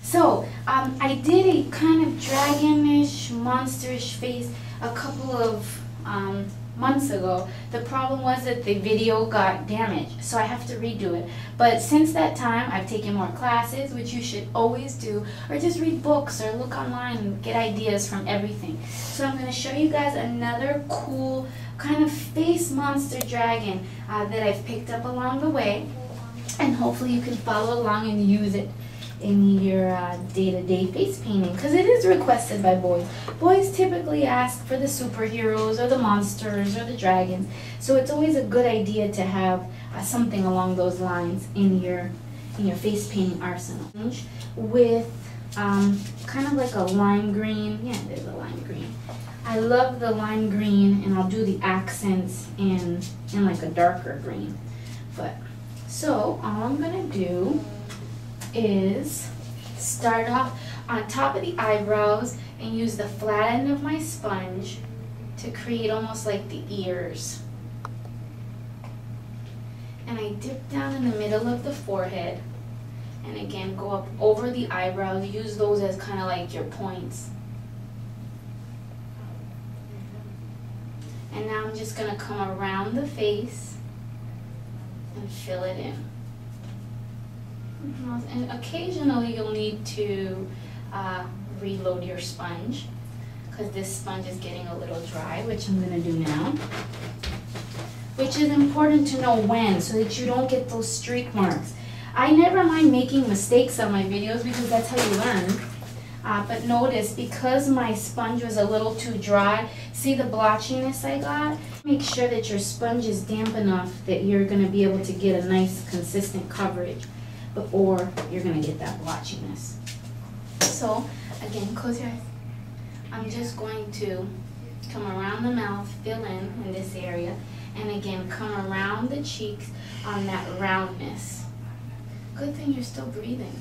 So, I did a kind of dragonish, monsterish face a couple of months ago. The problem was that the video got damaged, so I have to redo it. But since that time, I've taken more classes, which you should always do, or just read books or look online and get ideas from everything. So I'm going to show you guys another cool kind of face monster dragon that I've picked up along the way, and hopefully you can follow along and use it in your day-to-day face painting, because it is requested by boys. Boys typically ask for the superheroes or the monsters or the dragons, so it's always a good idea to have something along those lines in your face painting arsenal. With kind of like a lime green. Yeah, there's a lime green. I love the lime green, and I'll do the accents in like a darker green. But so all I'm gonna do is start off on top of the eyebrows and use the flat end of my sponge to create almost like the ears. And I dip down in the middle of the forehead, and again go up over the eyebrows. Use those as kind of like your points. And now I'm just going to come around the face and fill it in. And occasionally you'll need to reload your sponge, because this sponge is getting a little dry, which I'm going to do now. Which is important to know when, so that you don't get those streak marks. I never mind making mistakes on my videos, because that's how you learn. But notice, because my sponge was a little too dry, see the blotchiness I got? Make sure that your sponge is damp enough that you're going to be able to get a nice consistent coverage, or you're going to get that blotchiness. So, again, close your eyes. I'm just going to come around the mouth, fill in this area, and again, come around the cheeks on that roundness. Good thing you're still breathing.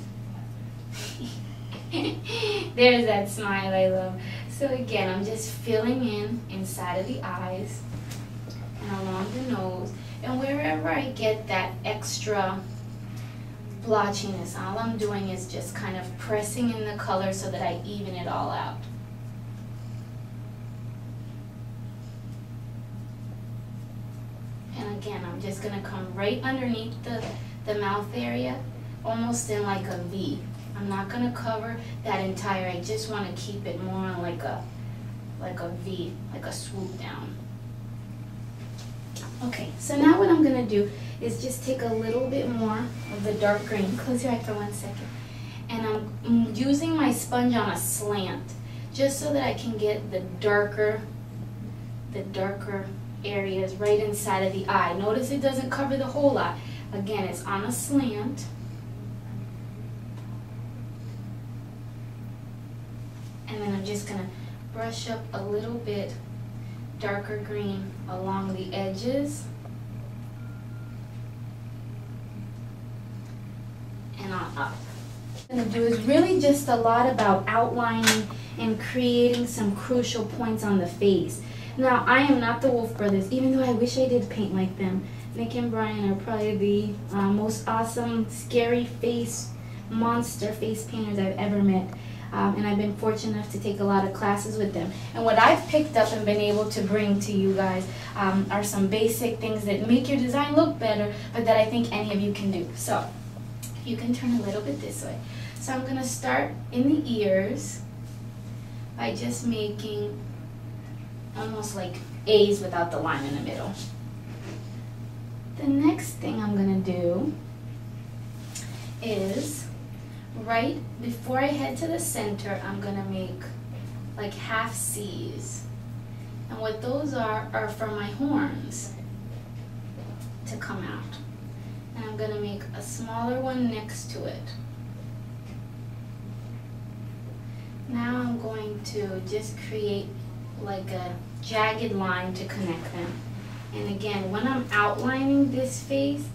There's that smile I love. So again, I'm just filling in inside of the eyes and along the nose, and wherever I get that extra blotchiness, all I'm doing is just kind of pressing in the color so that I even it all out. And again, I'm just going to come right underneath the mouth area, almost in like a V. I'm not going to cover that entire, I just want to keep it more on like a V, like a swoop down. Okay, so now what I'm going to do is just take a little bit more of the dark green. Close your eye for 1 second. And I'm using my sponge on a slant, just so that I can get the darker areas right inside of the eye. Notice it doesn't cover the whole eye. Again, it's on a slant. And then I'm just going to brush up a little bit darker green along the edges and on up. What I'm going to do is really just a lot about outlining and creating some crucial points on the face. Now, I am not the Wolf Brothers, even though I wish I did paint like them. Nick and Brian are probably the most awesome, scary face, monster face painters I've ever met. And I've been fortunate enough to take a lot of classes with them. And what I've picked up and been able to bring to you guys are some basic things that make your design look better, but that I think any of you can do. So, you can turn a little bit this way. So I'm going to start in the ears by just making almost like A's without the line in the middle. The next thing I'm going to do is, right before I head to the center, I'm going to make like half C's. And what those are for my horns to come out. And I'm going to make a smaller one next to it. Now I'm going to just create like a jagged line to connect them. And again, when I'm outlining this face,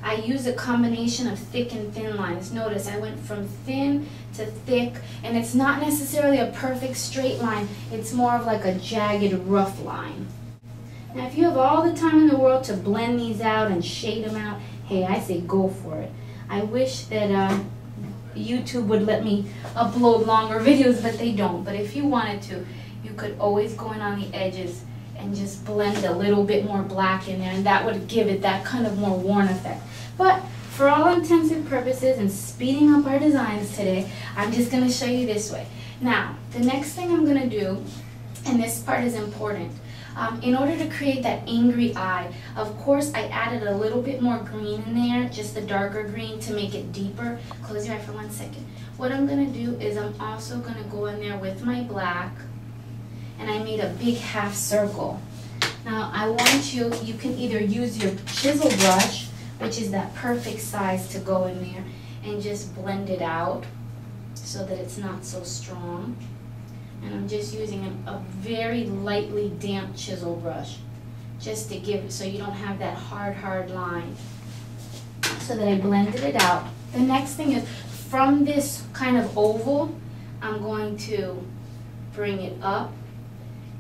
I use a combination of thick and thin lines. Notice I went from thin to thick, and it's not necessarily a perfect straight line. It's more of like a jagged, rough line. Now, if you have all the time in the world to blend these out and shade them out, hey, I say go for it. I wish that YouTube would let me upload longer videos, but they don't. But if you wanted to, you could always go in on the edges and just blend a little bit more black in there, and that would give it that kind of more worn effect. But for all intents and purposes and speeding up our designs today, I'm just going to show you this way. Now, the next thing I'm going to do, and this part is important, in order to create that angry eye, of course I added a little bit more green in there, just a darker green to make it deeper. Close your eye for 1 second. What I'm going to do is I'm also going to go in there with my black, and I made a big half circle. Now I want you can either use your chisel brush, which is that perfect size to go in there, and just blend it out so that it's not so strong. And I'm just using a very lightly damp chisel brush, just to give, so you don't have that hard line, so that I blended it out. The next thing is, from this kind of oval, I'm going to bring it up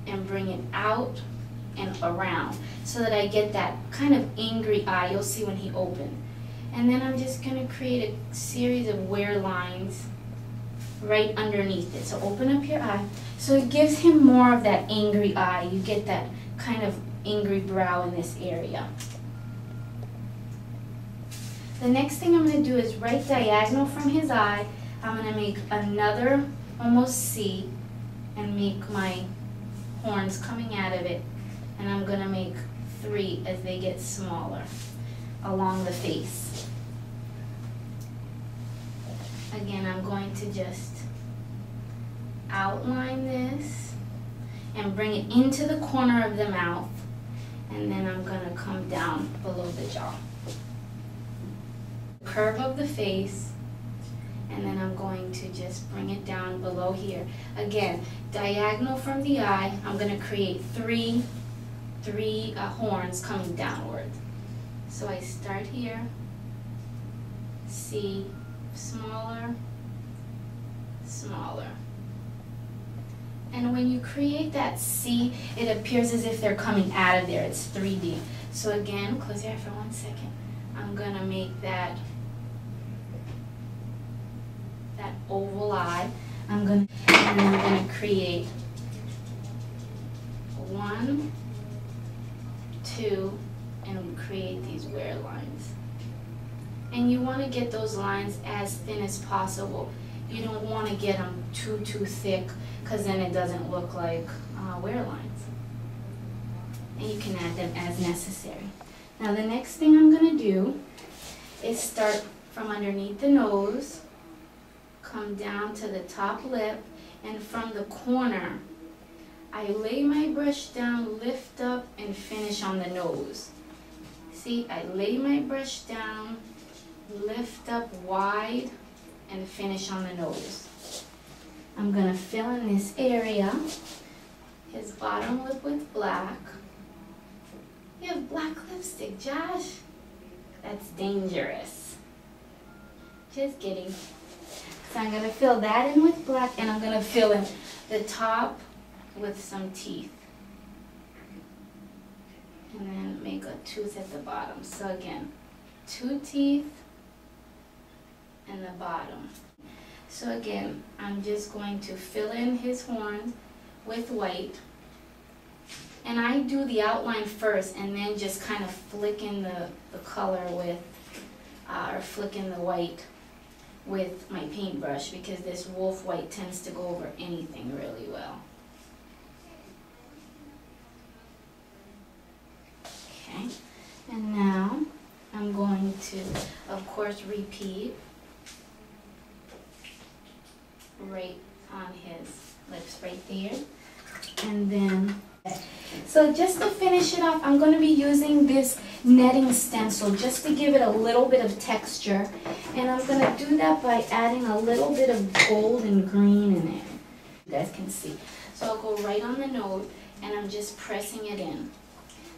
and bring it out and around, so that I get that kind of angry eye you'll see when he opens. And then I'm just going to create a series of wear lines right underneath it. So open up your eye. So it gives him more of that angry eye. You get that kind of angry brow in this area. The next thing I'm going to do is right diagonal from his eye, I'm going to make another almost C and make my horns coming out of it. And I'm going to make 3 as they get smaller along the face. Again, I'm going to just outline this and bring it into the corner of the mouth, and then I'm going to come down below the jaw. Curve of the face, and then I'm going to just bring it down below here. Again, diagonal from the eye, I'm going to create three horns coming downward. So I start here, C, smaller, smaller. And when you create that C, it appears as if they're coming out of there. It's 3D. So again, close your eye for 1 second. I'm going to make that oval eye. And then I'm going to create 1, 2, and create these wear lines. And you want to get those lines as thin as possible. You don't want to get them too thick, because then it doesn't look like wear lines. And you can add them as necessary. Now the next thing I'm going to do is start from underneath the nose, come down to the top lip, and from the corner, I lay my brush down, lift up, and finish on the nose. See, I lay my brush down, lift up wide, and finish on the nose. I'm going to fill in this area, his bottom lip with black. You have black lipstick, Josh? That's dangerous. Just kidding. So I'm going to fill that in with black, and I'm going to fill in the top with some teeth. And then make a tooth at the bottom. So again, 2 teeth and the bottom. So again, I'm just going to fill in his horns with white. And I do the outline first and then just kind of flick in the color with, or flick in the white with my paintbrush, because this wolf white tends to go over anything really well. Okay, and now I'm going to, of course, repeat right on his lips right there. And then, so just to finish it off, I'm going to be using this netting stencil just to give it a little bit of texture. And I'm going to do that by adding a little bit of gold and green in it. You guys can see. So I'll go right on the nose and I'm just pressing it in.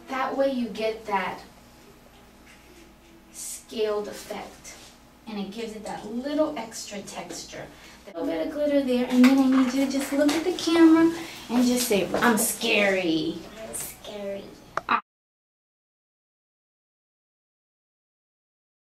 That way you get that scaled effect. And it gives it that little extra texture. A little bit of glitter there, and then I need you to just look at the camera and just say, I'm scary.